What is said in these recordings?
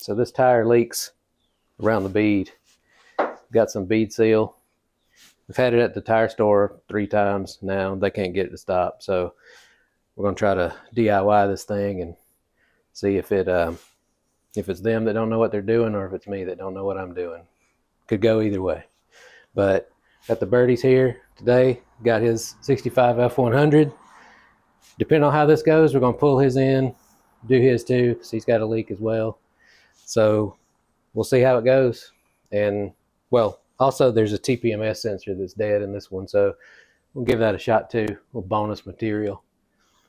So this tire leaks around the bead. Got some bead seal. We've had it at the tire store 3 times now. They can't get it to stop. So we're going to try to DIY this thing and see if it's them that don't know what they're doing or if it's me that don't know what I'm doing. Could go either way. But got the birdies here today. Got his 65 F100. Depending on how this goes, we're going to pull his in, do his too, because he's got a leak as well. So we'll see how it goes. And, well, also there's a TPMS sensor that's dead in this one, so we'll give that a shot too. A little bonus material.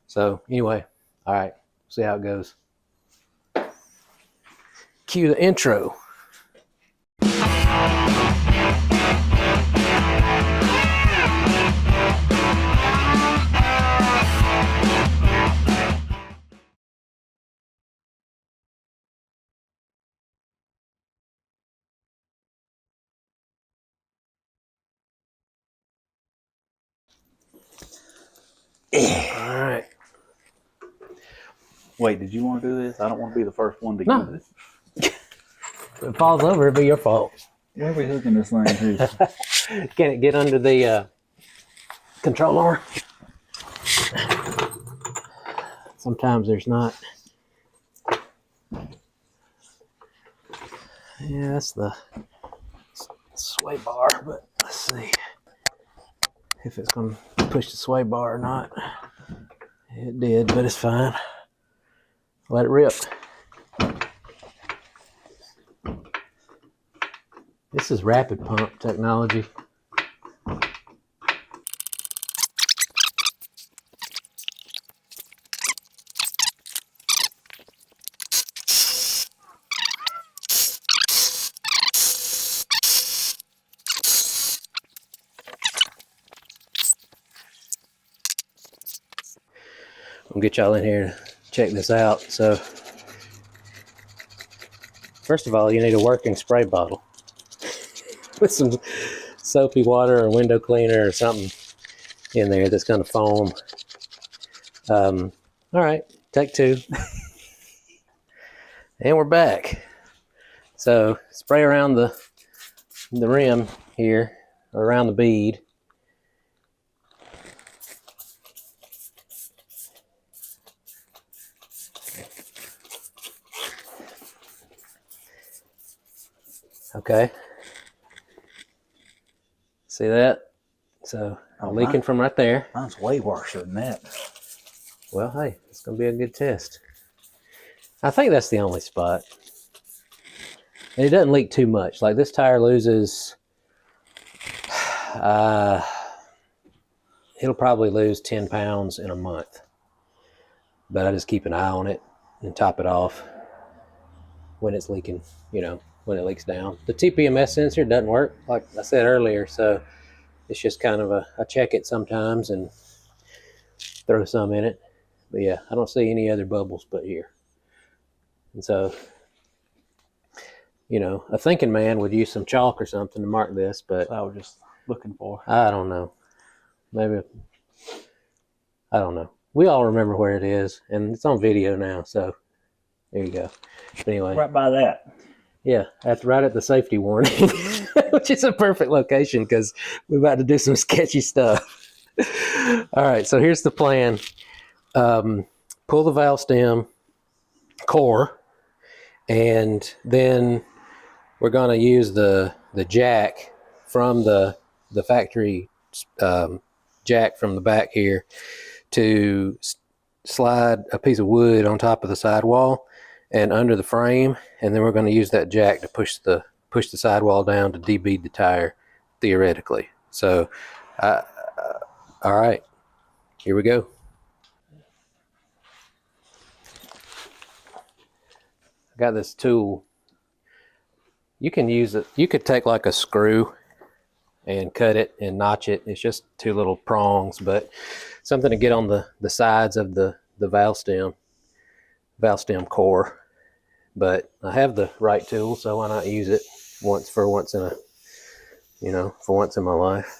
So anyway, all right, see how it goes. Cue the intro. All right. Wait, did you want to do this? I don't want to be the first one to use it. If it falls over, it'll be your fault. Where are we hooking this thing to? Can it get under the control arm? Sometimes there's not. Yeah, that's the sway bar, but let's see if it's going to push the sway bar or not. It did, but it's fine. Let it rip. This is rapid pump technology. I'll get y'all in here to check this out. So, first of all, you need a working spray bottle with some soapy water or window cleaner or something in there that's going to foam. All right, take 2. And we're back. So, spray around the rim here, or around the bead. Okay. See that? So leaking from right there. Mine's way worse than that. Well, hey, it's going to be a good test. I think that's the only spot. And it doesn't leak too much. Like this tire loses, it'll probably lose 10 pounds in a month. But I just keep an eye on it and top it off when it's leaking, when it leaks down. The TPMS sensor doesn't work, like I said earlier, so it's just kind of I check it sometimes and throw some in it. But yeah, I don't see any other bubbles but here. And so, a thinking man would use some chalk or something to mark this, but I was just looking for. I don't know. Maybe, I don't know. We all remember where it is, and it's on video now, so there you go. But anyway. Right by that. Yeah, that's right at the safety warning, which is a perfect location because we're about to do some sketchy stuff. All right, so here's the plan. Pull the valve stem core, and then we're going to use the jack from the factory jack from the back here to slide a piece of wood on top of the sidewall and under the frame, and then we're going to use that jack to push the sidewall down to debead the tire, theoretically. So, all right, here we go. I got this tool. You can use it. You could take like a screw and cut it and notch it. It's just 2 little prongs, but something to get on the sides of the valve stem core. But I have the right tool, so why not use it for once in my life.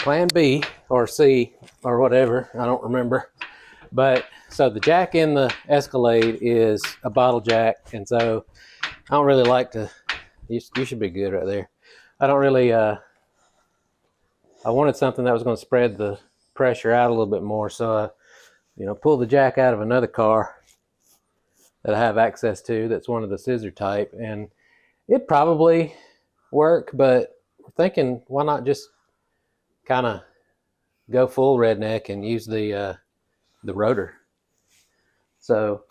plan B or C or whatever, I don't remember. But so the jack in the Escalade is a bottle jack, and so I don't really like to. You should be good right there. I don't really. I wanted something that was going to spread the pressure out a little bit more, so I, pull the jack out of another car that I have access to. That's one of the scissor type, and it probably work, but we're thinking, why not just kind of go full redneck and use the rotor. So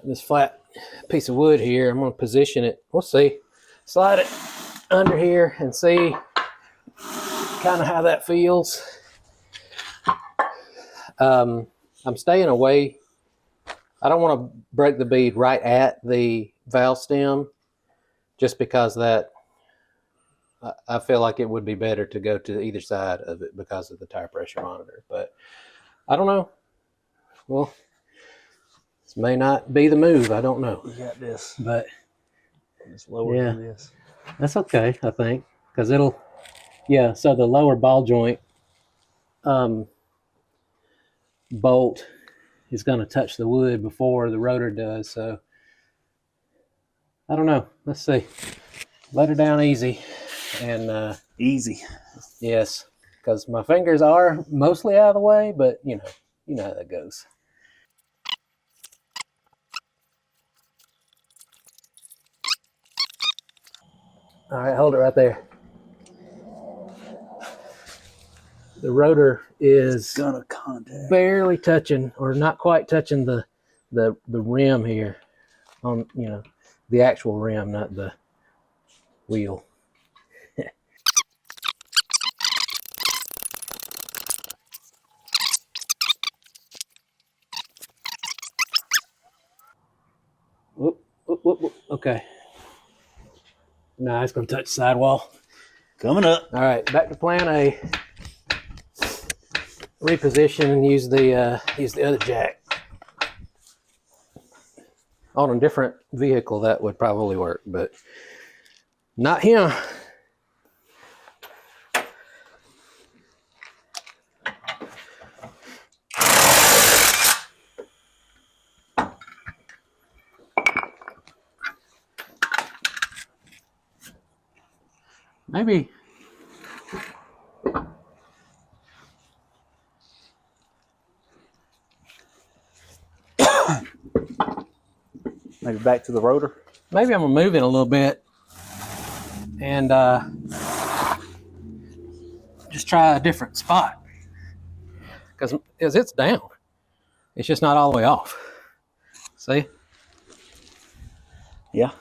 this flat piece of wood here, I'm going to position it. We'll see. Slide it under here and see kind of how that feels. I'm staying away. I don't want to break the bead right at the valve stem, just because that I feel like it would be better to go to either side of it because of the tire pressure monitor. But I don't know. Well, this may not be the move. I don't know. You got this. But It's lower than this. that's okay, I think, because it'll, so the lower ball joint bolt is going to touch the wood before the rotor does. So I don't know. Let's see. Let her down easy. And easy. Yes, because my fingers are mostly out of the way, but you know how that goes. All right, hold it right there. The rotor is Gonna contact. barely touching, or not quite touching the rim here, on the actual rim, not the wheel. Whoop, whoop, whoop, whoop. Okay. Nah, it's gonna touch the sidewall. Coming up. All right, back to plan A. Reposition and use the other jack. On a different vehicle, that would probably work, but not him. Maybe. Maybe back to the rotor. Maybe I'm gonna move it a little bit and just try a different spot, because it's down. It's just not all the way off. See? Yeah.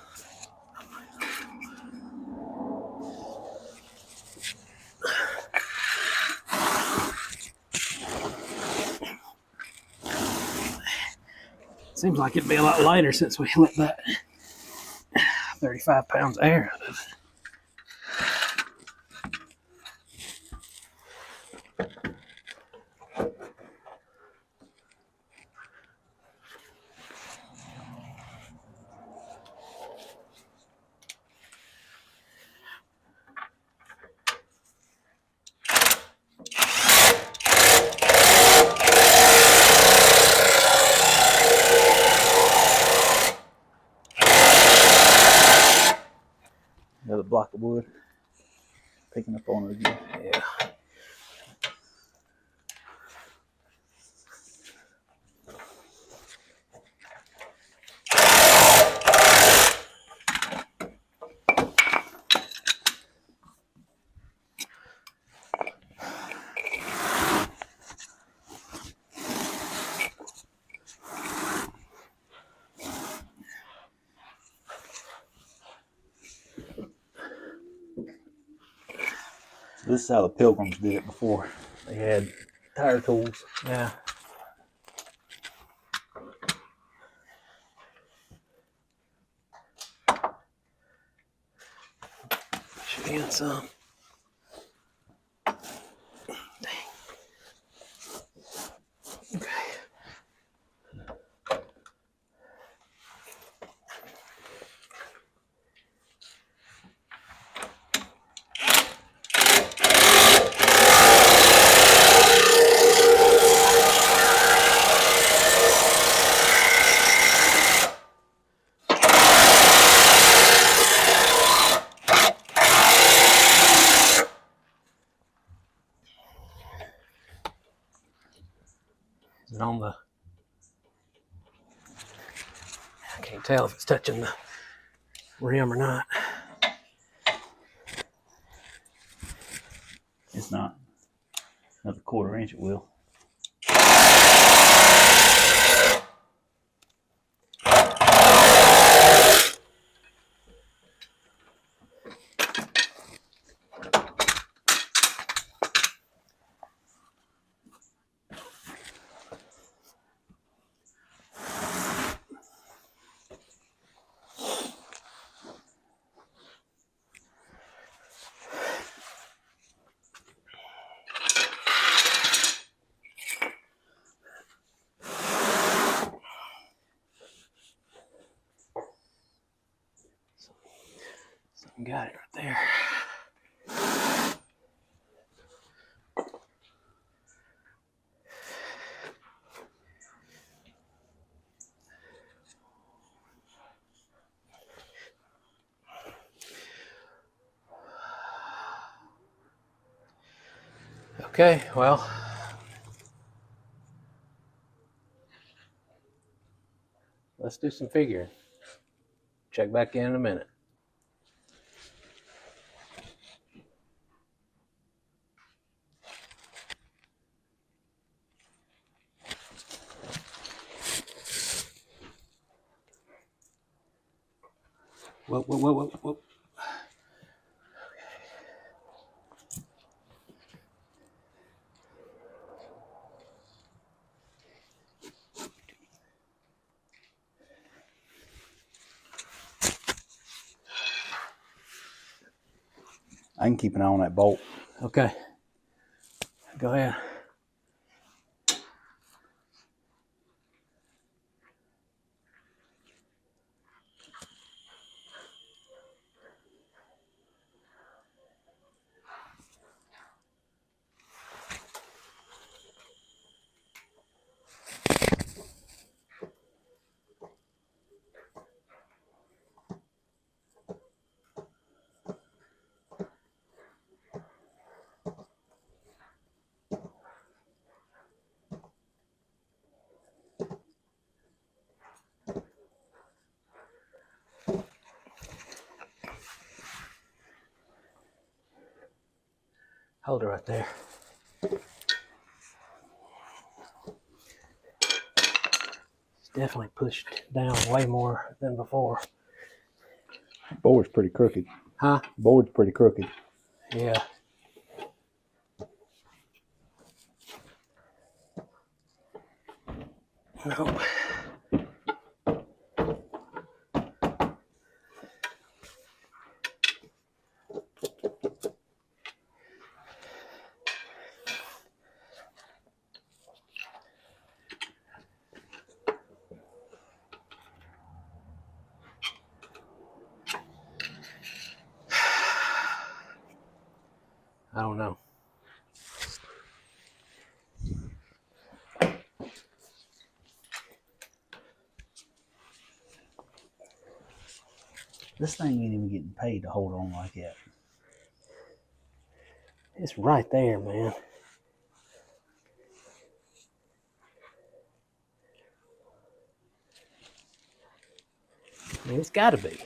Seems like it'd be a lot lighter since we let that 35 pounds air out of it. Another block of wood. Picking up on it again. Yeah. This is how the Pilgrims did it before. They had tire tools. Yeah. Should be in some. Dang. Okay. on the, I can't tell if it's touching the rim or not. It's not. Another 1/4 inch it will. Got it right there. Okay, well, let's do some figuring. Check back in a minute. Whoa. I can keep an eye on that bolt. Okay, go ahead. Hold it right there. It's definitely pushed down way more than before. Board's pretty crooked. Huh? Board's pretty crooked. Yeah. Nope. I don't know. This thing ain't even getting paid to hold on like that. It's right there, man. I mean, it's got to be.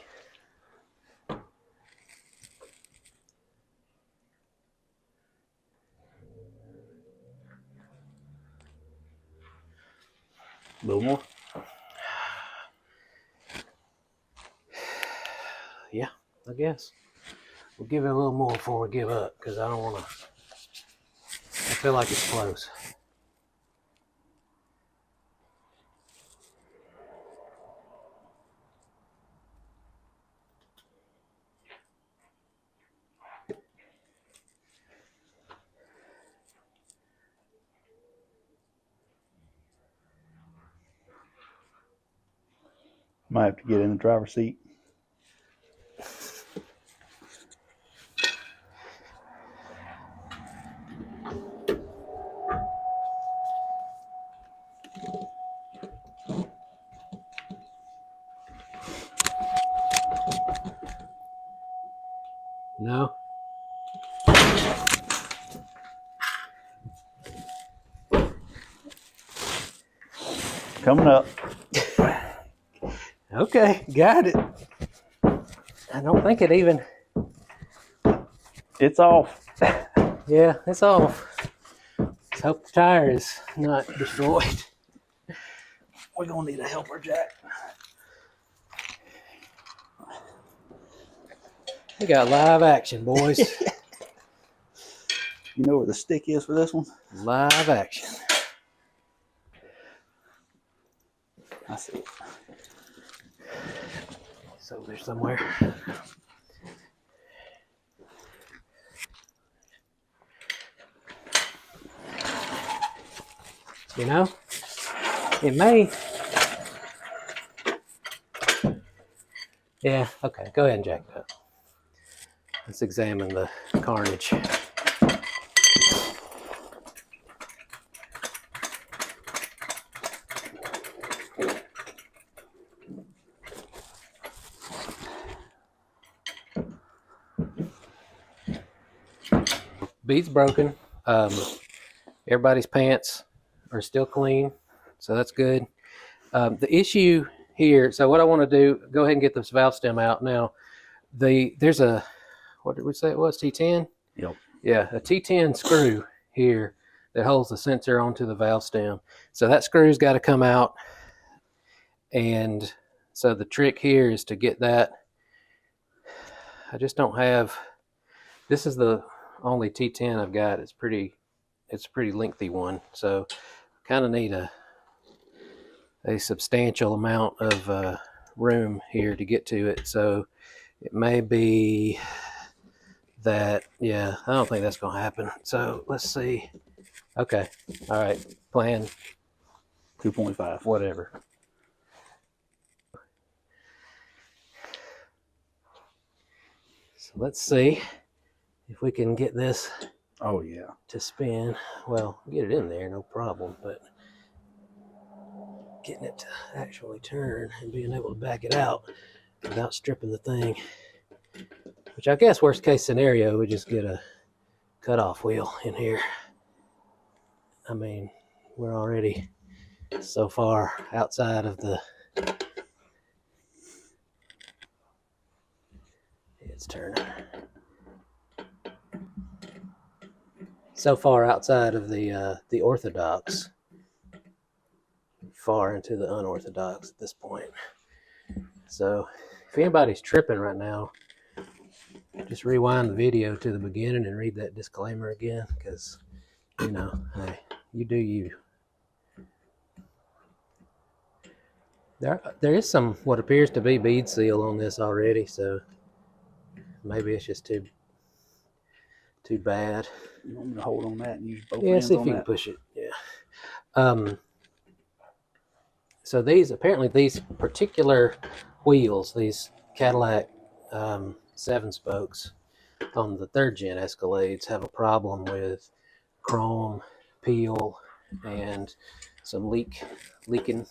A little more. Yeah, I guess. We'll give it a little more before we give up, because I don't want to. I feel like it's close. Might have to get in the driver's seat. No? Coming up. Okay, got it. I don't think it even. It's off. Yeah, it's off. Let's hope the tire is not destroyed. We're gonna need a helper jack. We got live action, boys. You know where the stick is for this one? Live action. I see it. It's over there somewhere. You know, it may. Yeah, okay, go ahead and jack it up. Let's examine the carnage. Bead's broken. Everybody's pants are still clean, so that's good. The issue here, so what I want to do, go ahead and get this valve stem out. Now, there's a, what did we say it was, T10? Yep. Yeah, a T10 screw here that holds the sensor onto the valve stem. So that screw's got to come out. And so the trick here is to get that. I just don't have, this is the only T10 I've got. It's a pretty lengthy one. So kind of need a substantial amount of room here to get to it. So it may be that, yeah, I don't think that's going to happen. So let's see. Okay. All right. Plan 2.5. whatever. So let's see if we can get this Oh yeah. to spin. Well, get it in there, no problem, but getting it to actually turn and being able to back it out without stripping the thing, which I guess worst case scenario, we just get a cutoff wheel in here. I mean, we're already so far outside of the, it's turning, so far outside of the orthodox, far into the unorthodox at this point. So if anybody's tripping right now, just rewind the video to the beginning and read that disclaimer again, because, you know, hey, you do you. There is some what appears to be bead seal on this already, so maybe it's just too bad. You want me to hold on that and use both Yeah, hands see if on you that? can push it. Yeah. So these particular wheels, these Cadillac 7 spokes on the 3rd gen Escalades, have a problem with chrome peel and some leaking.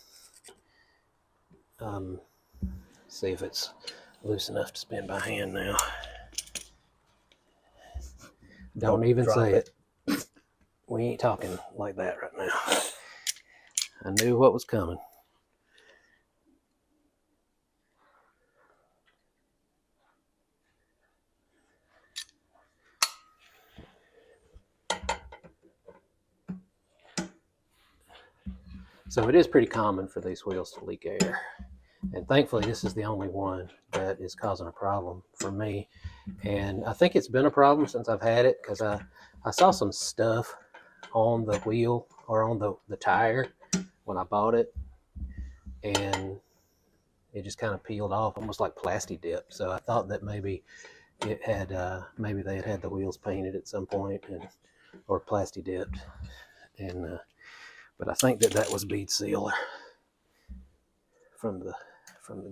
See if it's loose enough to spin by hand now. Don't even say it. We ain't talking like that right now. I knew what was coming. So it is pretty common for these wheels to leak air. And thankfully, this is the only one that is causing a problem for me. And I think it's been a problem since I've had it, because I saw some stuff on the wheel or on the tire when I bought it, and it just kind of peeled off, almost like plasti dip. So I thought that maybe it had, maybe they had the wheels painted at some point, or plasti dipped, and but I think that was bead sealer from the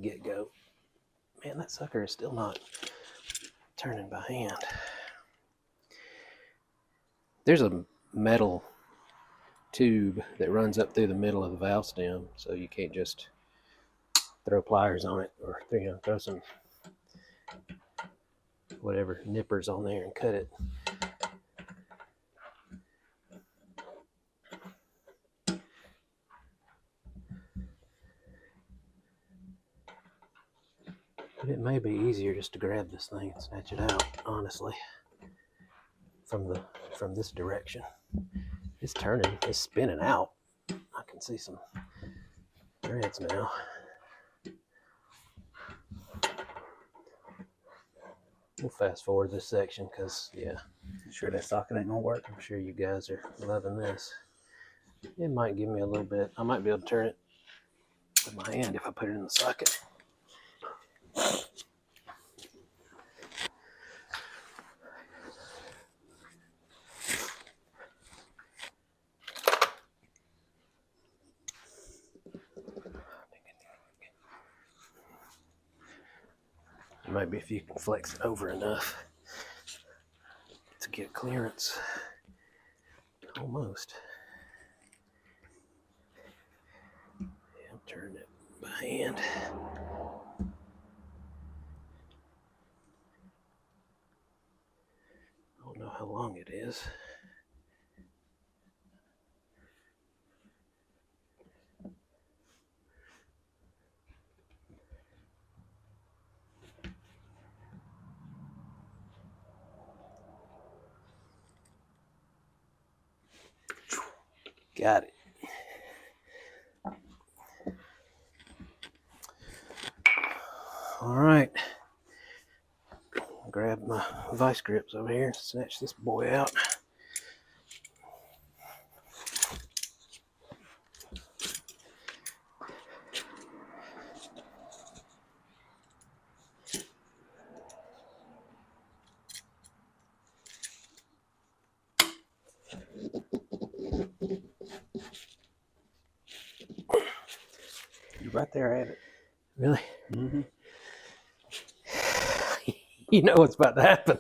get-go. Man, that sucker is still not turning by hand. There's a metal tube that runs up through the middle of the valve stem, so you can't just throw pliers on it, or throw some whatever nippers on there and cut it. But it may be easier just to grab this thing and snatch it out, honestly, from this direction. It's turning, it's spinning out. I can see some threads now. We'll fast forward this section because, yeah. I'm sure that socket ain't gonna work. I'm sure you guys are loving this. It might give me a little bit. I might be able to turn it with my hand if I put it in the socket. Maybe if you can flex it over enough to get clearance. Almost. Yeah, I'm turning it by hand. I don't know how long it is. Got it. All right. Grab my vice grips over here and snatch this boy out. You're right there at it. Really? Mm-hmm. You know what's about to happen.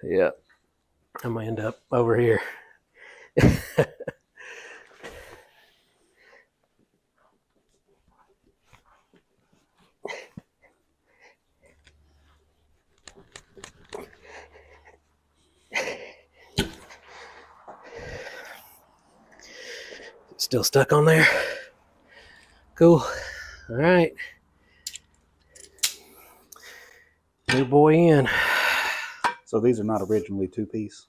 Yeah. I'm gonna end up over here. Still stuck on there? Cool. All right. New boy in. So these are not originally two-piece,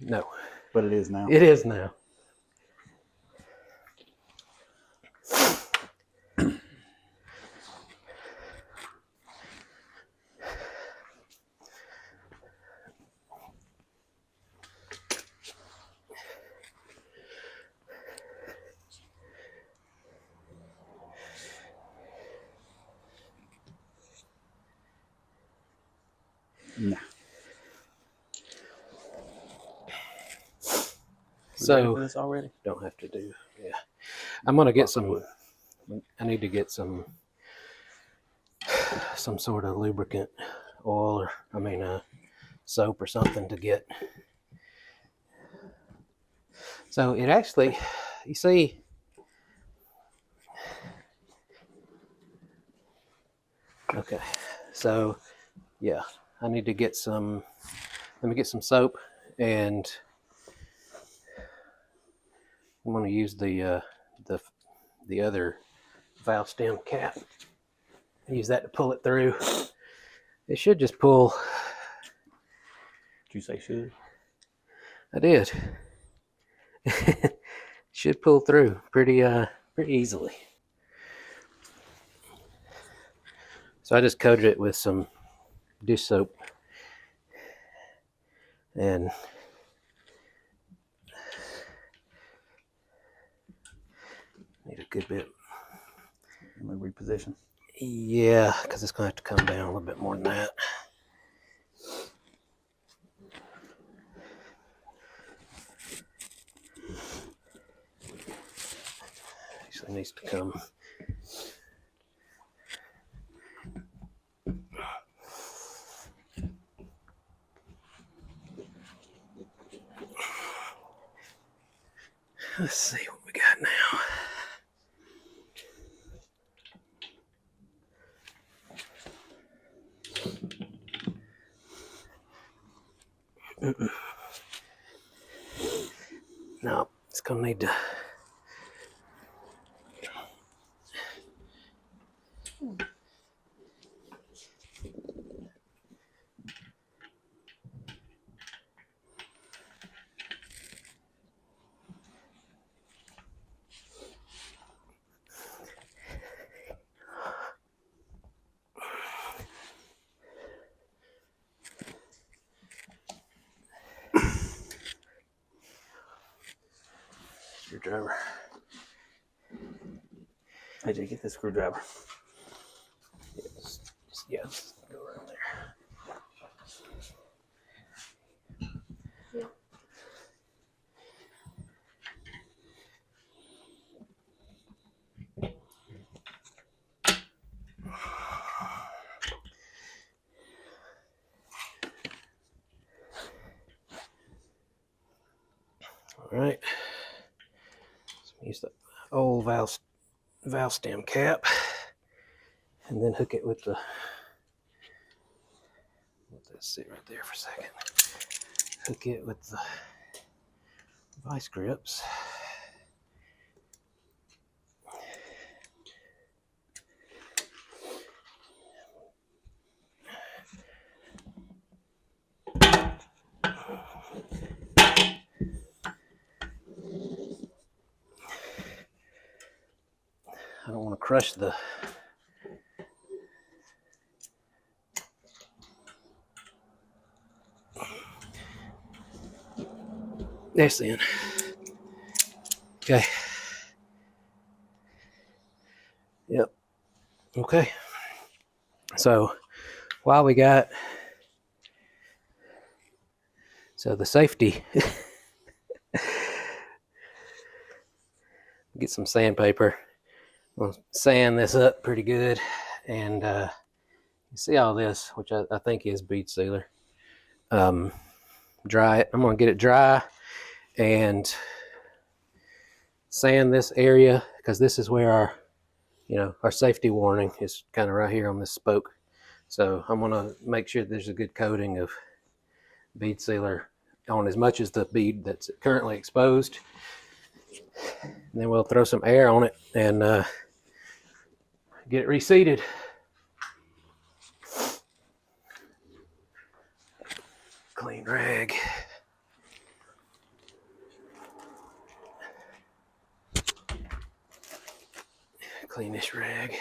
No. but it is now. It is now. Nah. So this already? don't have to do. Yeah. I'm gonna get some. I need to get some sort of lubricant oil, or soap or something to get. So it actually, you see, okay. So yeah, I need to get some. Let me get some soap, and I'm going to use the other valve stem cap. Use that to pull it through. It should just pull. Did you say should? I did. Should pull through pretty easily. So I just coated it with some dish soap and need a good bit. Let me reposition. Yeah, because it's going to have to come down a little bit more than that. Actually needs to come. Let's see what we got now. No, it's gonna need to. Screwdriver. Hey, Jay, get this screwdriver. Yes, go around there. All right. So use the old valve stem cap, and then hook it with the. Let that sit right there for a second. Hook it with the vice grips. I don't want to crush the this in. Okay. Yep. Okay. So while we got the safety, get some sandpaper. We'll sand this up pretty good, and you see all this, which I think is bead sealer. Dry it. I'm gonna get it dry and sand this area, because this is where our safety warning is kind of right here on this spoke. So I'm gonna make sure there's a good coating of bead sealer on as much as the bead that's currently exposed. And then we'll throw some air on it and get it reseated. Clean rag. Clean this rag.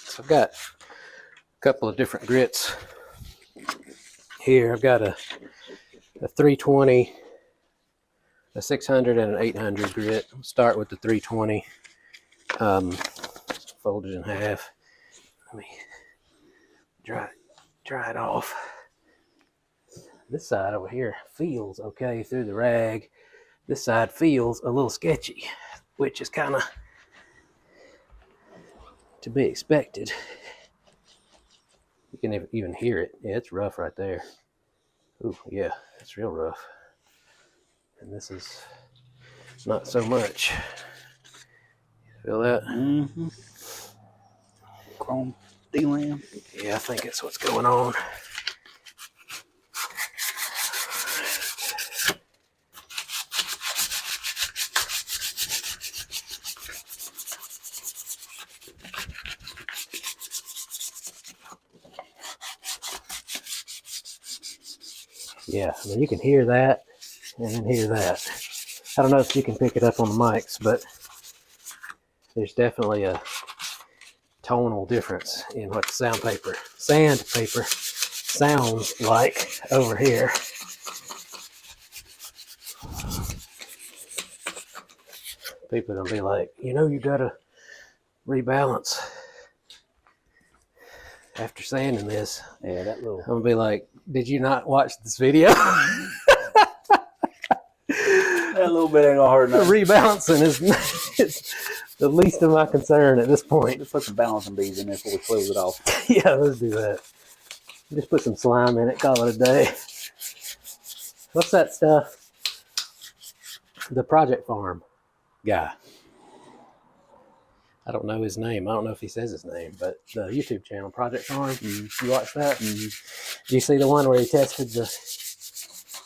So I've got a couple of different grits here. I've got a 320, a 600, and an 800 grit. I'll start with the 320. Fold it in half. Let me dry it off. This side over here feels okay through the rag. This side feels a little sketchy, which is kind of to be expected. You can even hear it. Yeah, it's rough right there. Ooh, yeah, it's real rough. And this is not so much. Feel that? Mm-hmm. Chrome D-lam. Yeah, I think that's what's going on. Yeah, I mean, you can hear that and then hear that. I don't know if you can pick it up on the mics, but there's definitely a tonal difference in what the sandpaper sounds like over here. People are gonna be like, you gotta rebalance after sanding this. Yeah, that little. I'm gonna be like, did you not watch this video? That little bit ain't gonna hurt nothing. Rebalancing is the least of my concern at this point. Just put some balancing beads in there before we close it off. Yeah, let's do that. Just put some slime in it, call it a day. What's that stuff? The Project Farm guy. I don't know his name. I don't know if he says his name, but the YouTube channel, Project Farm. You watch that? Do you see the one where he tested the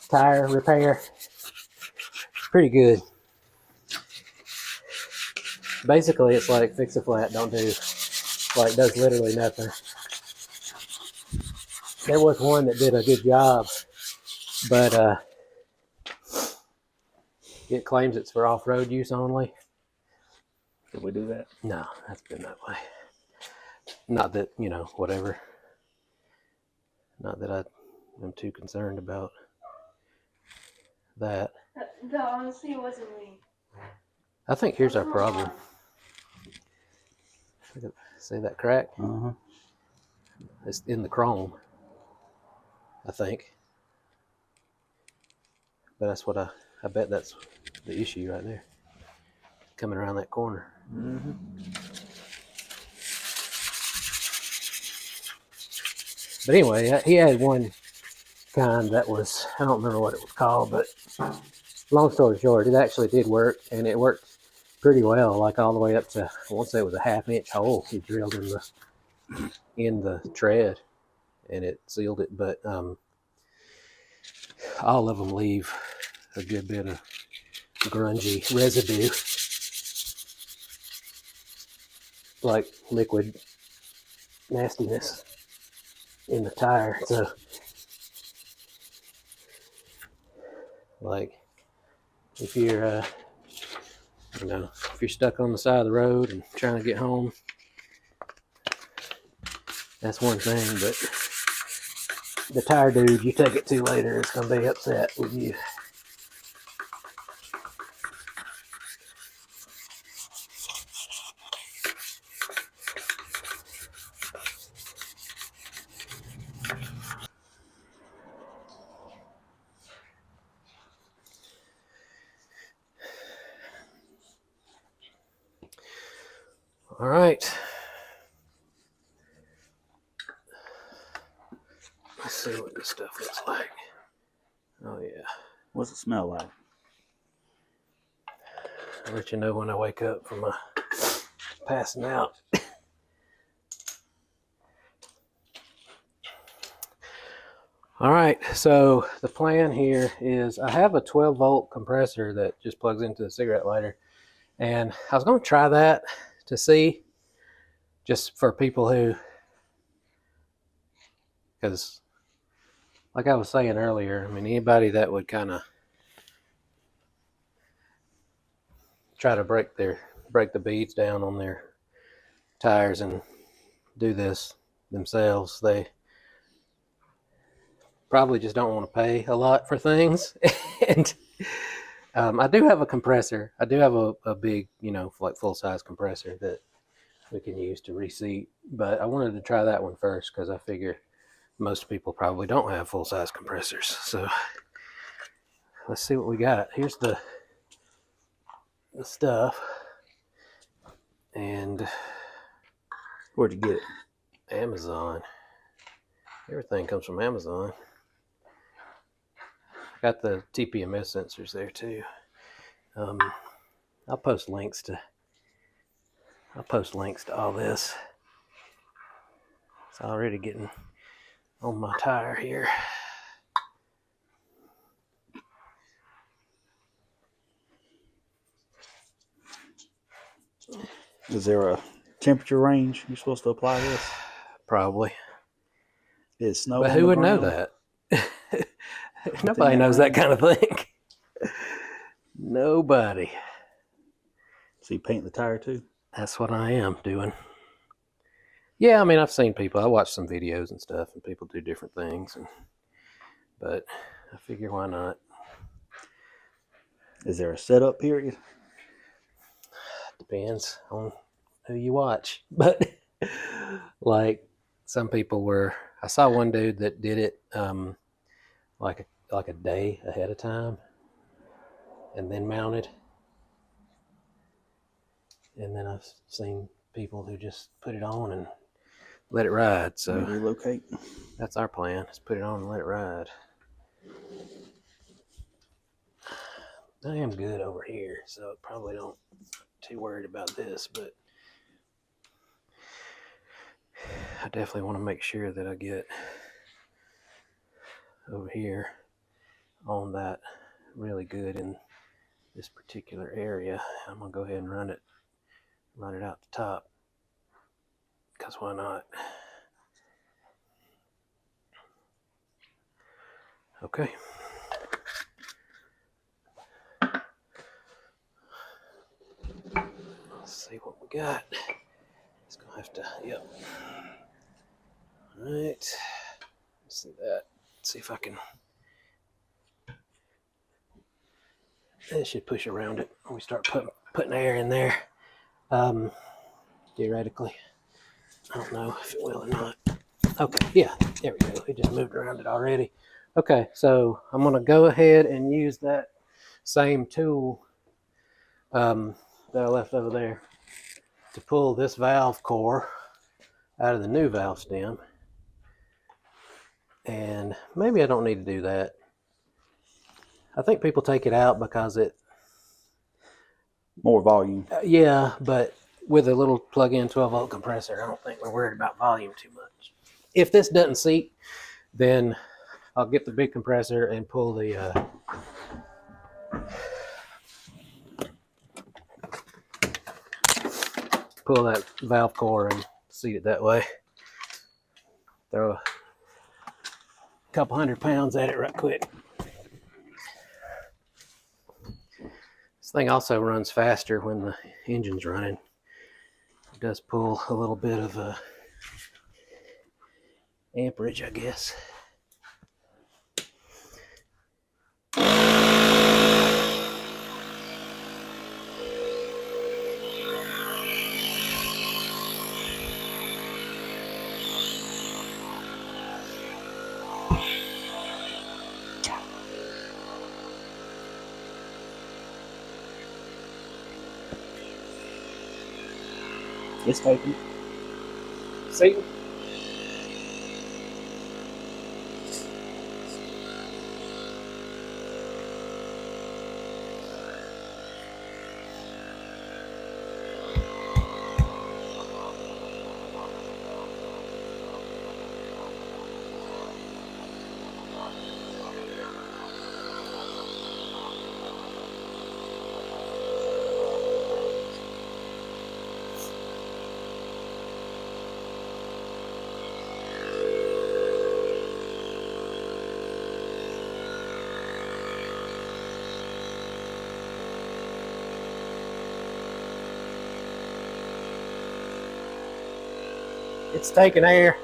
tire repair? Pretty good. Basically, it's like fix a flat, don't do. Like, does literally nothing. There was one that did a good job, but it claims it's for off-road use only. Did we do that? No, that's been that way. Not that, you know, whatever. Not that I am too concerned about that. No, honestly, it wasn't me. I think here's our problem. See that crack? It's in the chrome, I think. But that's what I bet that's the issue right there. Coming around that corner. But anyway, he had one kind that was, I don't remember what it was called, but long story short, it actually did work, and it worked pretty well, like all the way up to, I want to say it was a 1/2-inch hole he drilled in the tread, and it sealed it. But all of them leave a good bit of grungy residue, like liquid nastiness in the tire. So like if you're you know, if you're stuck on the side of the road and trying to get home, that's one thing, but the tire dude you take it to later is going to be upset with you. All right. Let's see what this stuff looks like. Oh, yeah. What's it smell like? I'll let you know when I wake up from my passing out. All right, so the plan here is I have a 12-volt compressor that just plugs into the cigarette lighter, and I was going to try that to see, just for people who, because like I was saying earlier, I mean, anybody that would kind of try to break the beads down on their tires and do this themselves, they probably just don't want to pay a lot for things. And I do have a compressor. I do have a big, you know, like full-size compressor that we can use to reseat, but I wanted to try that one first because I figure most people probably don't have full-size compressors. So let's see what we got. Here's the stuff. And Where'd you get it? Amazon. Everything comes from Amazon. Got the TPMS sensors there too. I'll post links to all this. It's already getting on my tire here. Is there a temperature range you're supposed to apply this? Probably. Is snow? But who would know that? Nobody knows that kind of thing. Nobody. So you paint the tire too? That's what I am doing. Yeah, I mean, I've seen people. I watch some videos and stuff, and people do different things. But I figure, why not? Is there a setup period? Depends on who you watch. But like some people were, I saw one dude that did it like a day ahead of time and then mounted. And then I've seen people who just put it on and let it ride. So relocate. That's our plan. Is put it on and let it ride. I am good over here, so probably don't too worried about this, but I definitely want to make sure that I get over here on that really good in this particular area. I'm gonna go ahead and run it out the top, because why not? Okay. Let's see what we got. It's gonna have to, yep. All right. Let's see that. Let's see if I can. It should push around it when we start putting air in there. Theoretically, I don't know if it will or not. Okay, yeah, there we go. It just moved around it already. Okay, so I'm gonna go ahead and use that same tool that I left over there to pull this valve core out of the new valve stem. And maybe I don't need to do that. I think people take it out because it... More volume. Yeah, but with a little plug-in 12-volt compressor, I don't think we're worried about volume too much. If this doesn't seat, then I'll get the big compressor and pull the pull that valve core and seat it that way. Throw a couple 100 pounds at it right quick. This thing also runs faster when the engine's running. It does pull a little bit of amperage, I guess. It's taking. See? It's taking air.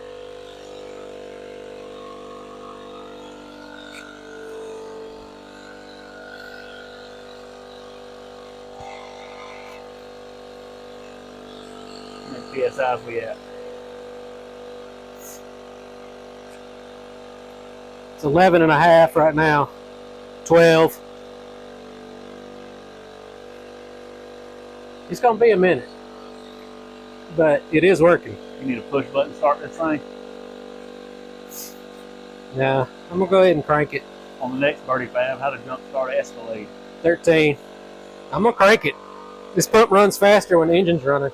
How many PSIs we at? It's 11 and a half right now. 12. It's gonna be a minute, but it is working. You need a push button to start this thing. Now, I'm gonna go ahead and crank it. On the next birdie fab, how to jump start Escalade. 13. I'm gonna crank it. This pump runs faster when the engine's running.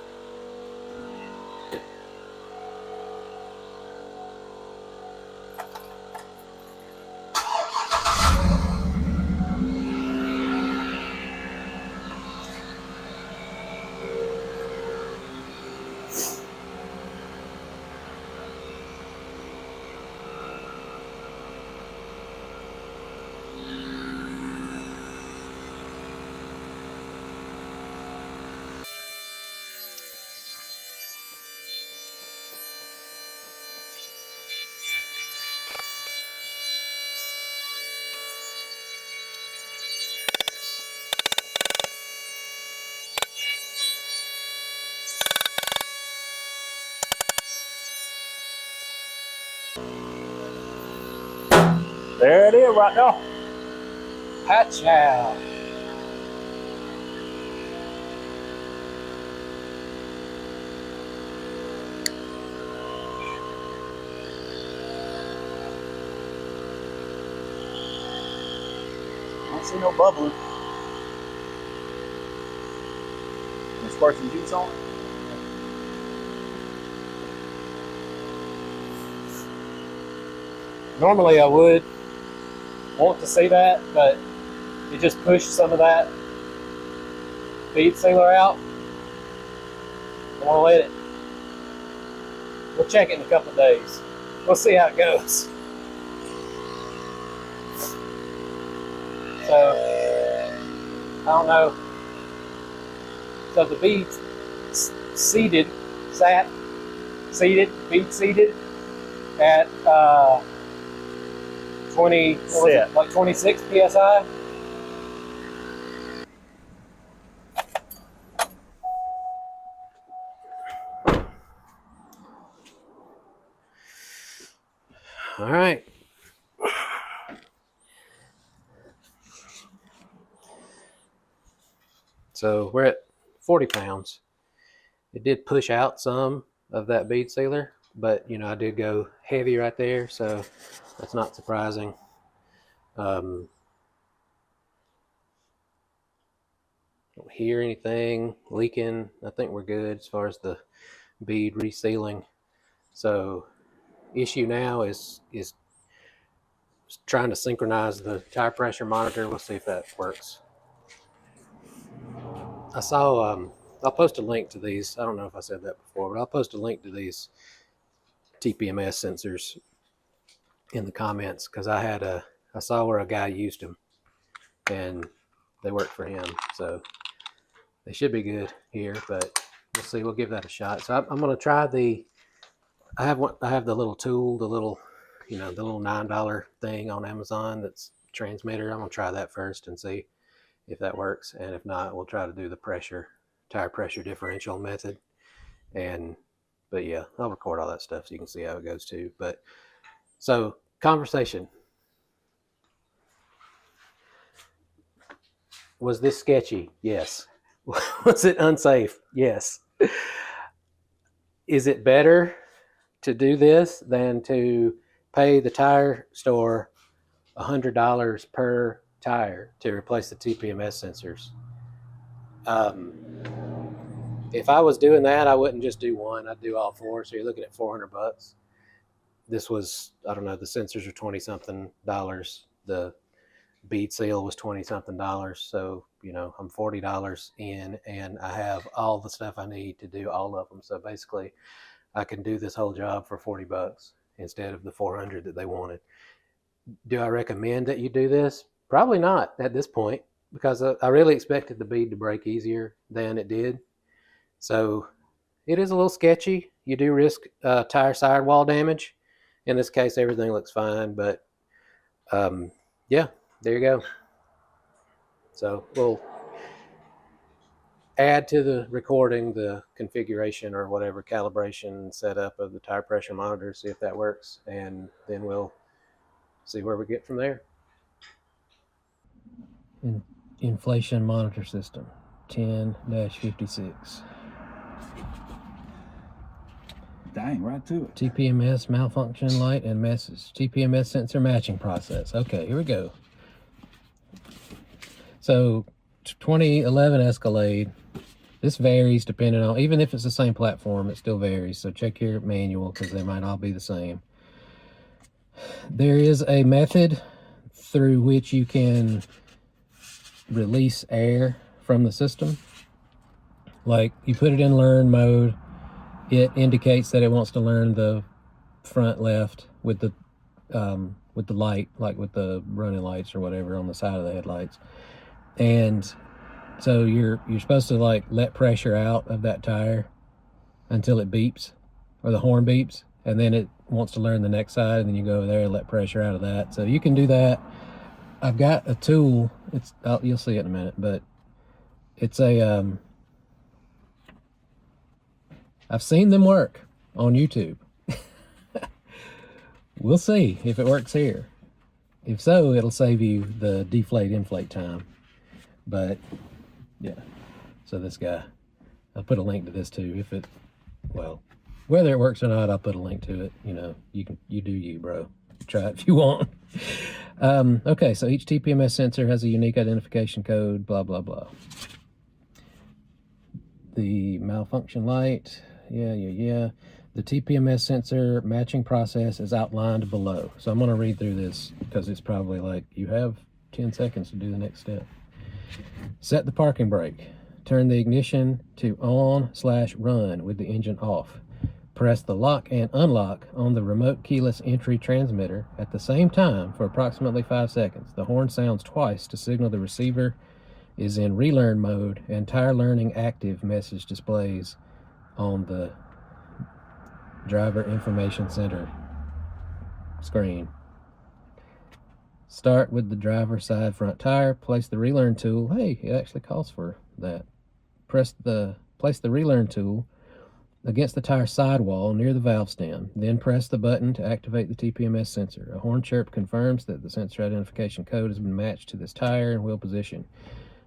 There it is right now. Hatch out. I don't see no bubbling. Let's squirt some juice on it. Normally I would want to see that, but it just pushed some of that bead sealer out. I want to let it. We'll check it in a couple of days. We'll see how it goes. So, I don't know. So the bead's seated at 20, what was it, like 26 psi. All right. So we're at 40 pounds. It did push out some of that bead sealer, but you know, I did go heavy right there, so that's not surprising. Don't hear anything leaking. I think we're good as far as the bead resealing. So issue now is trying to synchronize the tire pressure monitor. We'll see if that works. I saw I'll post a link to these. I don't know if I said that before, but I'll post a link to these TPMS sensors in the comments, because I saw where a guy used them and they work for him, so they should be good here, but we'll see. We'll give that a shot. So I'm going to try I have the little tool, the little $9 thing on Amazon that's transmitter. I'm going to try that first and see if that works, and if not, we'll try to do the tire pressure differential method. But yeah, I'll record all that stuff so you can see how it goes too. But so, conversation. Was this sketchy? Yes. Was it unsafe? Yes. Is it better to do this than to pay the tire store $100 per tire to replace the TPMS sensors? If I was doing that, I wouldn't just do one. I'd do all four. So you're looking at $400. This was, I don't know, the sensors are $20-something. The bead seal was $20-something. So, you know, I'm $40 in, and I have all the stuff I need to do all of them. So basically, I can do this whole job for $40 instead of the $400 that they wanted. Do I recommend that you do this? Probably not at this point, because I really expected the bead to break easier than it did. So it is a little sketchy. You do risk tire sidewall damage. In this case, everything looks fine, but yeah, there you go. So we'll add to the recording the configuration or whatever calibration setup of the tire pressure monitor, see if that works, and then we'll see where we get from there. Inflation monitor system 10-56. Dang, right to it. TPMS malfunction light and message. TPMS sensor matching process. Okay, here we go. So 2011 Escalade. This varies depending on, even if it's the same platform, it still varies. So check your manual, because they might all be the same. There is a method through which you can release air from the system. Like, you put it in learn mode, it indicates that it wants to learn the front left with the light, like with the running lights or whatever on the side of the headlights. And so you're supposed to like let pressure out of that tire until it beeps, or the horn beeps, and then it wants to learn the next side, and then you go over there and let pressure out of that. So you can do that. I've got a tool. You'll see it in a minute, but it's a I've seen them work on YouTube. We'll see if it works here. If so, it'll save you the deflate inflate time. But yeah, so this guy, I'll put a link to this too. Whether it works or not, I'll put a link to it. You know, you do you, bro. Try it if you want. Okay, so each TPMS sensor has a unique identification code, blah, blah, blah. The malfunction light, yeah. The TPMS sensor matching process is outlined below. So I'm going to read through this because it's probably like you have 10 seconds to do the next step. Set the parking brake. Turn the ignition to on/run with the engine off. Press the lock and unlock on the remote keyless entry transmitter at the same time for approximately 5 seconds. The horn sounds twice to signal the receiver is in relearn mode, and tire learning active message displays on the driver information center screen. Start with the driver side front tire. Place the relearn tool. Hey, it actually calls for that. Place the relearn tool against the tire sidewall near the valve stem. Then press the button to activate the TPMS sensor. A horn chirp confirms that the sensor identification code has been matched to this tire and wheel position.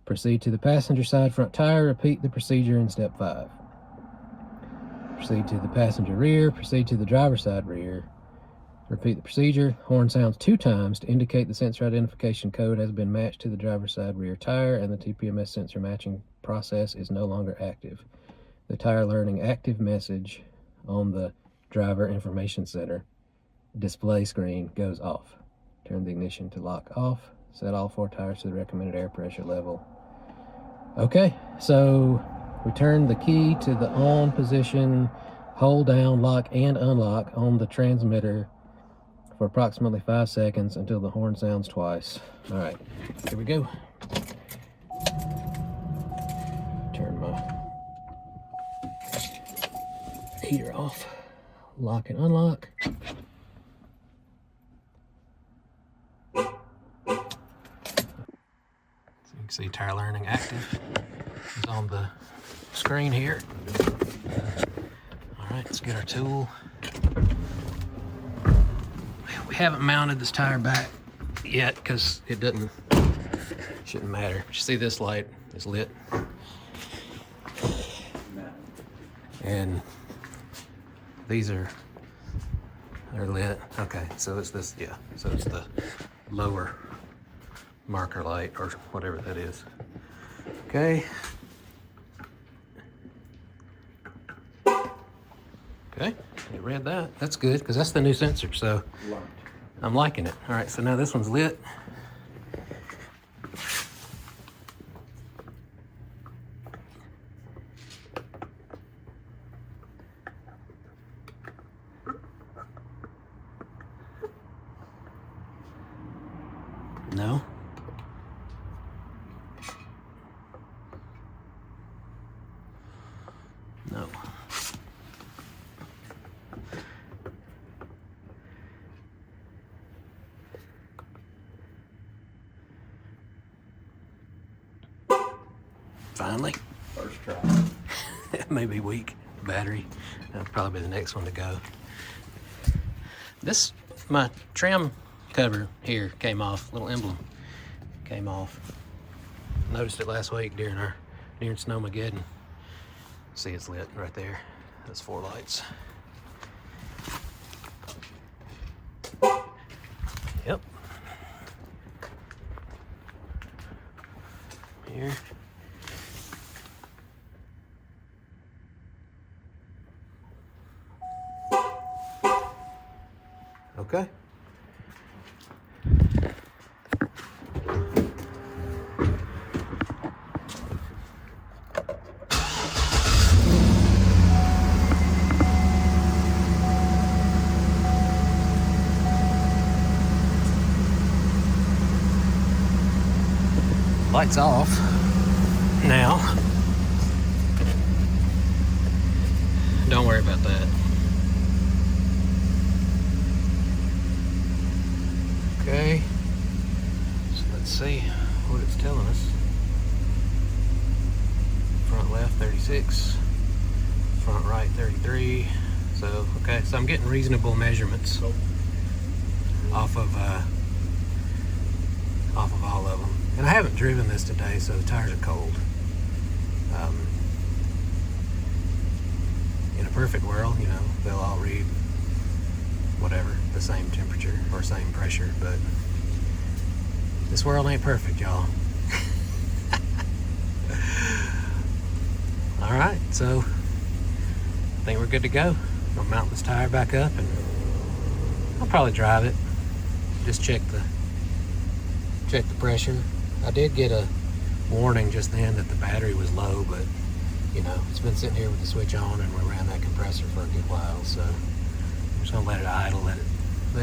Proceed to the passenger side front tire. Repeat the procedure in step 5. Proceed to the passenger rear. Proceed to the driver's side rear. Repeat the procedure. Horn sounds 2 times to indicate the sensor identification code has been matched to the driver's side rear tire and the TPMS sensor matching process is no longer active. The tire learning active message on the driver information center display screen goes off. Turn the ignition to lock off. Set all 4 tires to the recommended air pressure level. Okay, so we turn the key to the on position, hold down, lock, and unlock on the transmitter for approximately 5 seconds until the horn sounds twice. All right, here we go. Turn my heater off, lock and unlock. So you can see tire learning active is on the screen here. All right, let's get our tool. We haven't mounted this tire back yet because it shouldn't matter. You see this light is lit. And these are lit. Okay, so it's this, yeah. So it's the lower marker light or whatever that is. Okay. Okay, you read that. That's good because that's the new sensor. So I'm liking it. All right, so now this one's lit. No. No. Finally. First try. It may be weak battery. That'll probably be the next one to go. My trim cover here came off, little emblem came off. Noticed it last week during Snowmageddon. See, it's lit right there. Those 4 lights. Yep. Here. Okay. Lights off now. Don't worry about that. Okay, so let's see what it's telling us. Front left 36, front right 33. So okay, so I'm getting reasonable measurements off of all of them. And I haven't driven this today, so the tires are cold. In a perfect world, you know, they'll all read whatever, the same temperature or same pressure, but this world ain't perfect, y'all. All right, so I think we're good to go. I'll mount this tire back up and I'll probably drive it. Just check the pressure. I did get a warning just then that the battery was low, but you know, it's been sitting here with the switch on and we ran that compressor for a good while, so I'm just gonna let it idle, let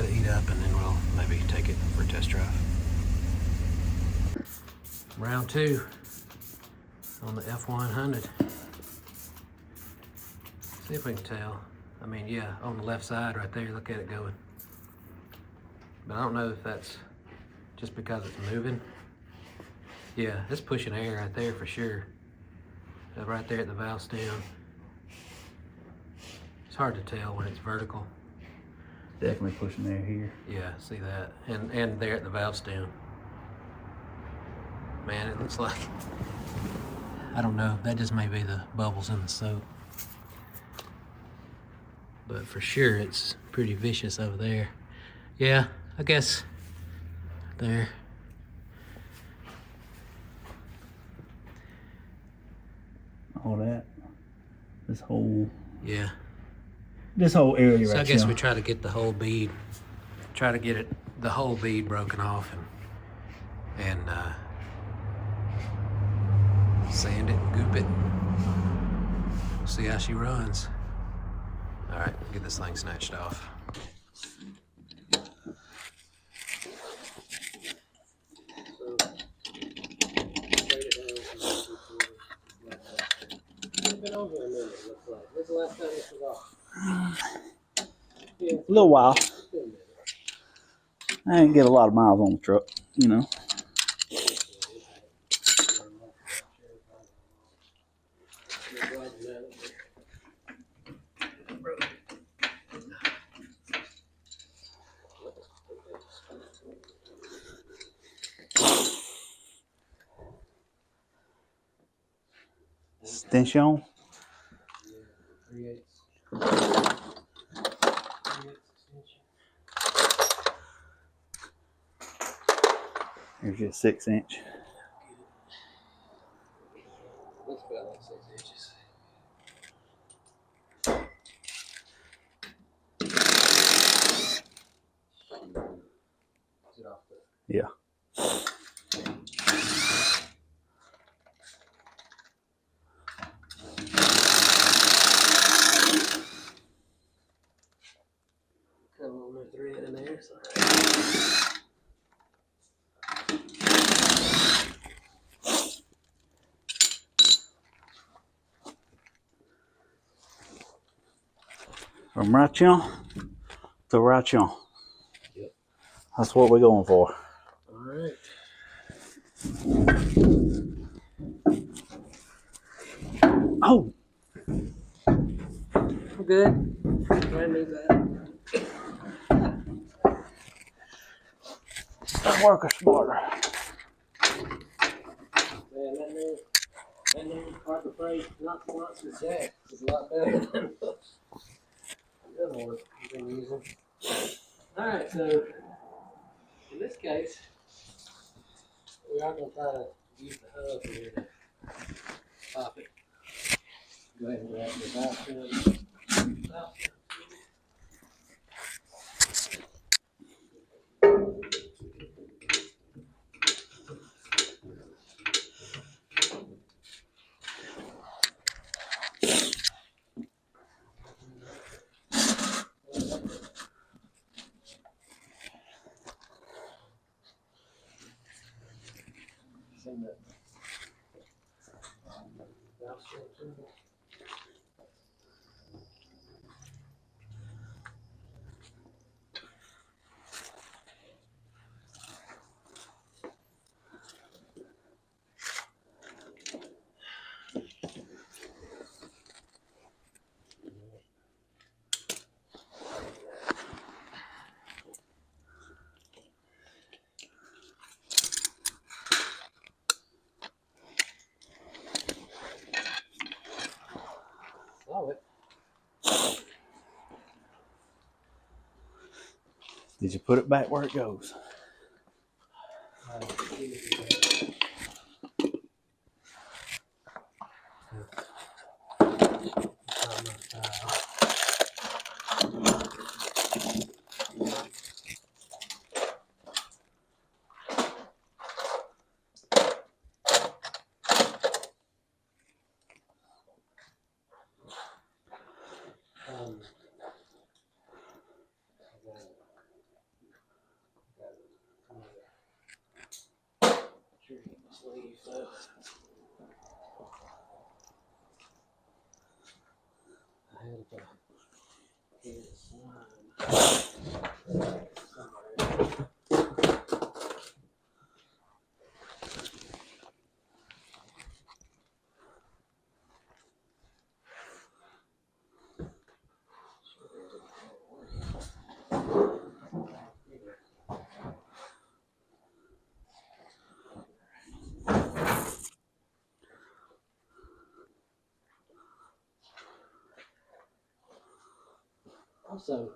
it heat up, and then we'll maybe take it for a test drive. Round 2 on the F100. See if we can tell. I mean, yeah, on the left side right there, look at it going. But I don't know if that's just because it's moving. Yeah, it's pushing air right there for sure. Right there at the valve stem. It's hard to tell when it's vertical. Definitely pushing air here. Yeah, see that. And there at the valve stem. Man, it looks like, I don't know, that just may be the bubbles in the soap. But for sure it's pretty vicious over there. Yeah, I guess there. All that. This whole Yeah. This whole area So right I guess here. we try to get the whole bead, the whole bead broken off and sand it, goop it. We'll see how she runs. All right, get this thing snatched off. A little while. I didn't get a lot of miles on the truck, you know. Extension. Here's your 6-inch. Looks about like 6 inches. Yeah. Got a little more thread in there. So. From right here to right here. Yep. That's what we're going for. All right. Oh! We're good. Brand new bag. Worker smarter. Man, that new Harbor Freight Knox and Jack is a lot better than the other one we've been using. All right, so in this case, we are going to try to use the hub here to pop it. Go ahead and grab the valve stem. Send that valve stem to me. Saw it. Did you put it back where it goes? Also, is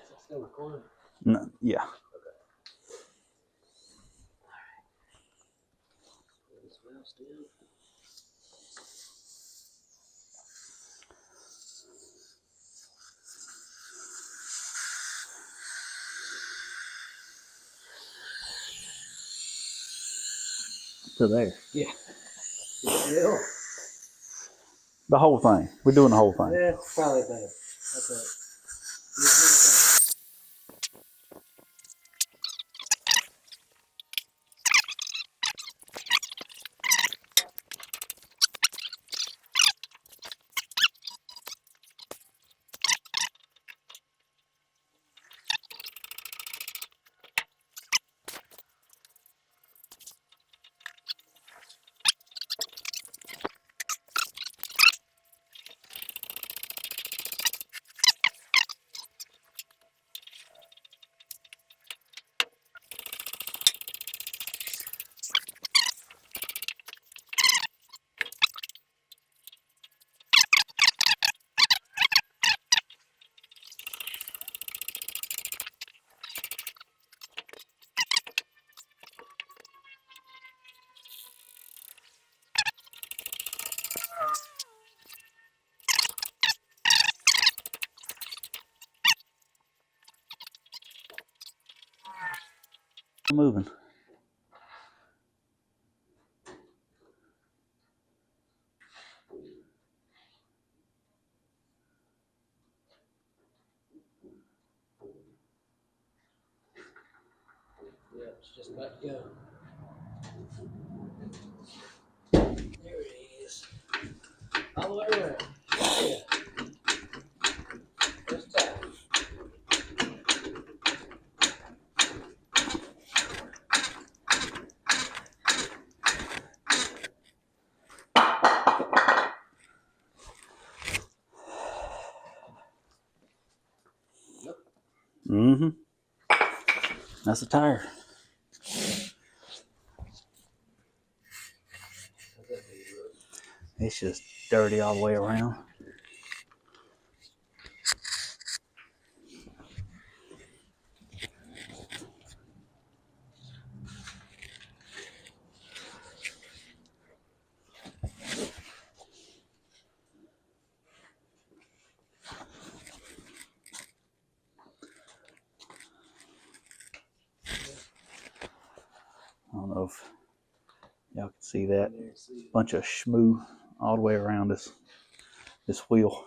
that still recording? No, yeah. To there. Yeah. Still? The whole thing. We're doing the whole thing. Yeah, probably better. That's it. Do the whole thing. Moving. Yeah, it's just about to go. There it is. All the way around. Yeah. Just tight. Mm-hmm. That's a tire. It's just dirty all the way around. I don't know if y'all can see that. Bunch of schmoo all the way around this wheel.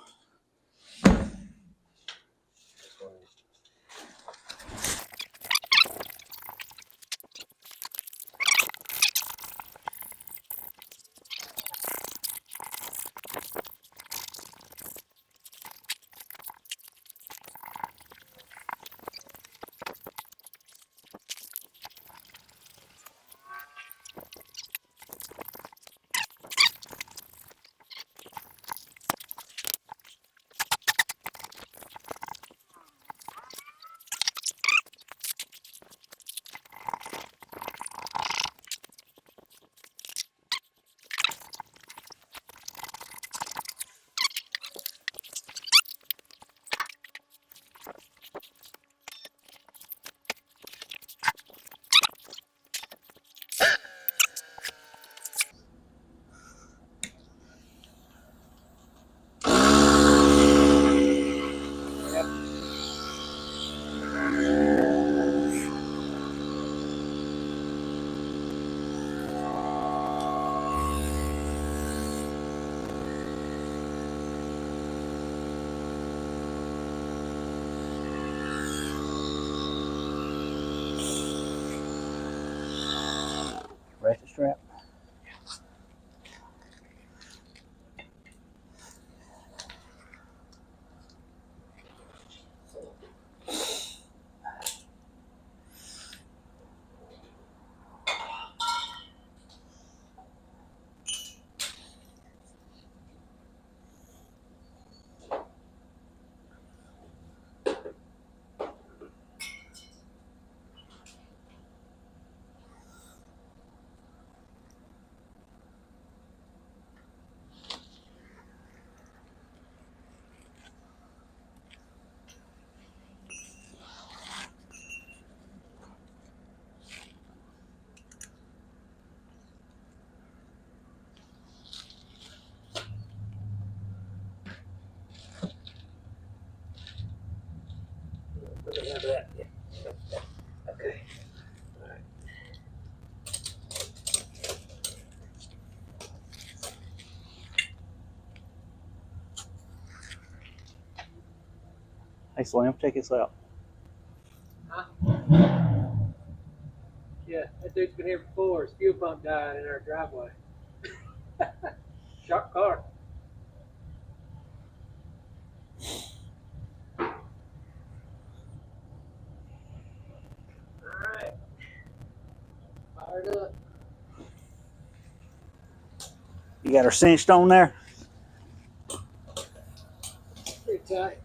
strap. Okay. Hey Slim, check this out. Huh? Yeah, that dude's been here before. His fuel pump died in our driveway. Sharp car. Alright. Fired up. You got her cinched on there? Pretty tight.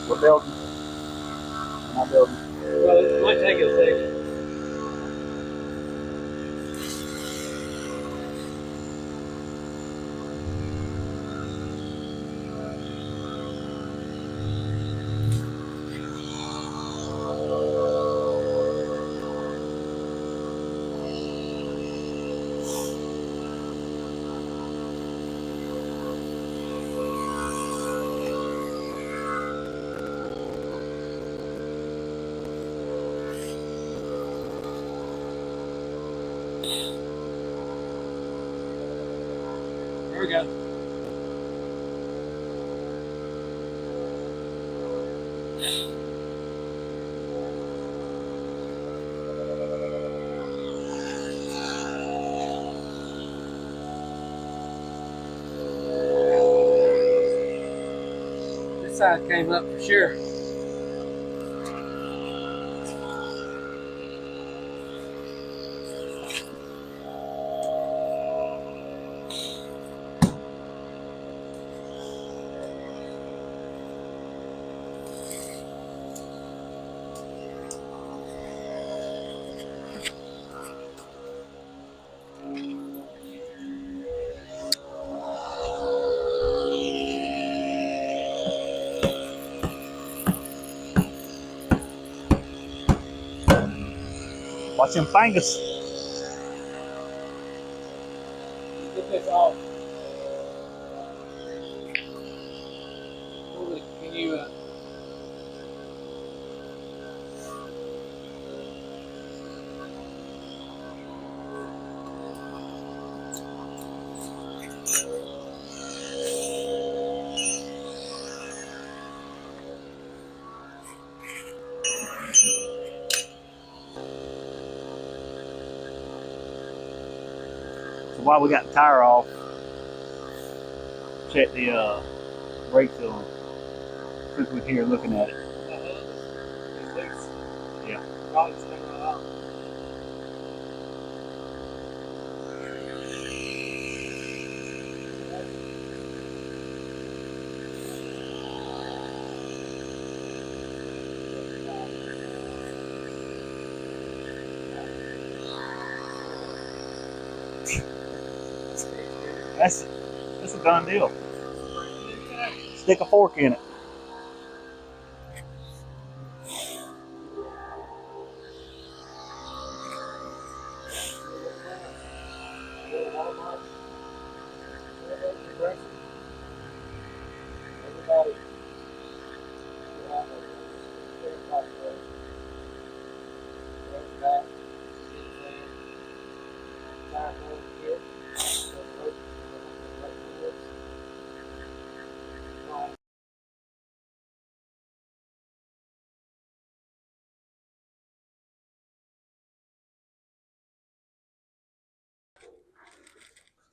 We're building. Not building. Well, it might take a second. There we go. This side came up for sure. Watch them fingers. Get this off. Can you So while we got the tire off, check the brake cylinder. Since we're here looking at it. Yeah. probably stay right out? That's a done deal. Stick a fork in it.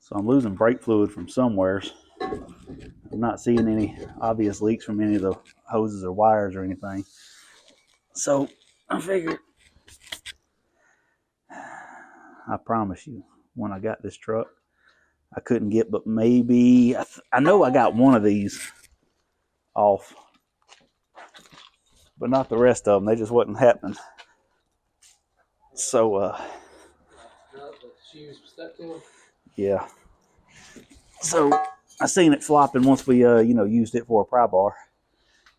So I'm losing brake fluid from somewheres. I'm not seeing any obvious leaks from any of the hoses or wires or anything. So I figured, I promise you, when I got this truck, I couldn't get but maybe, I know I got one of these off, but not the rest of them. They just wasn't happening. So, yeah. So I seen it flopping once we, used it for a pry bar.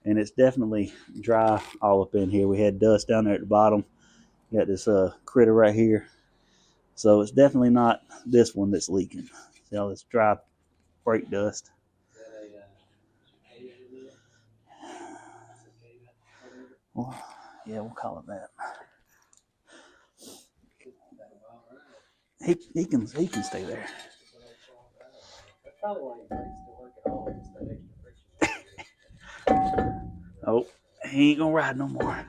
And it's definitely dry all up in here. We had dust down there at the bottom. Got this critter right here. So it's definitely not this one that's leaking. See all this dry brake dust. Well, yeah, we'll call it that. He can stay there. Oh, he ain't gonna ride no more.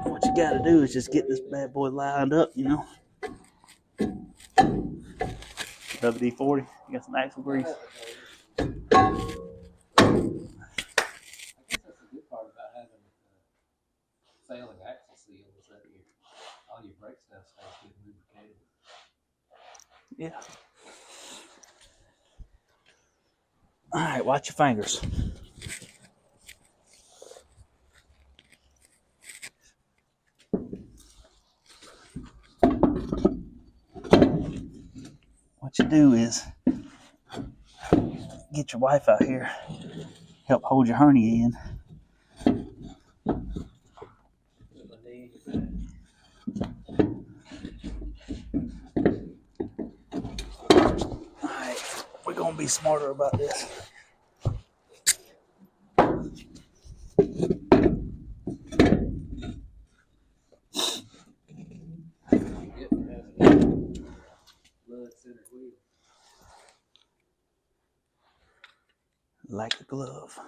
What you gotta do is just get this bad boy lined up, you know. WD-40, you got some axle grease. I guess that's the good part about having sailing axle seal is that all your brake stuff stays good lubricated. Yeah. All right, watch your fingers. What you do is get your wife out here, help hold your hernia in. Alright, we're gonna be smarter about this. Like the glove.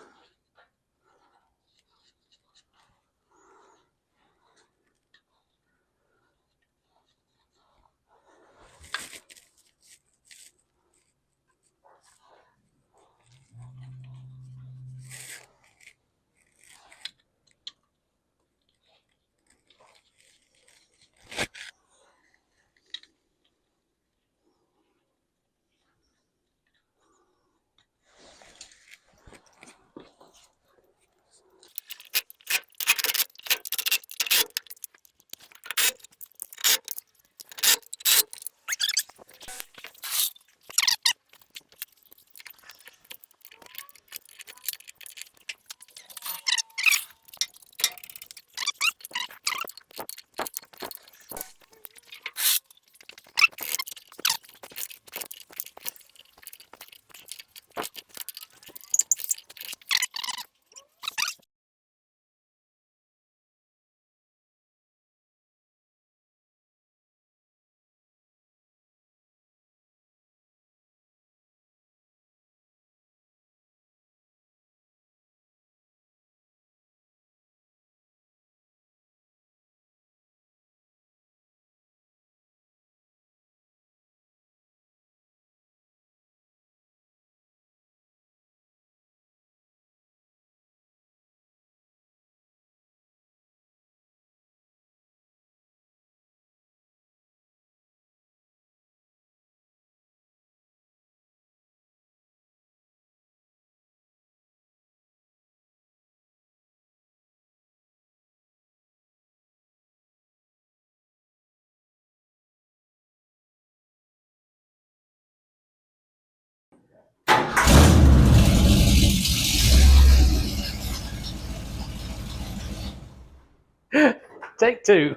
Take two.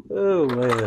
Oh man.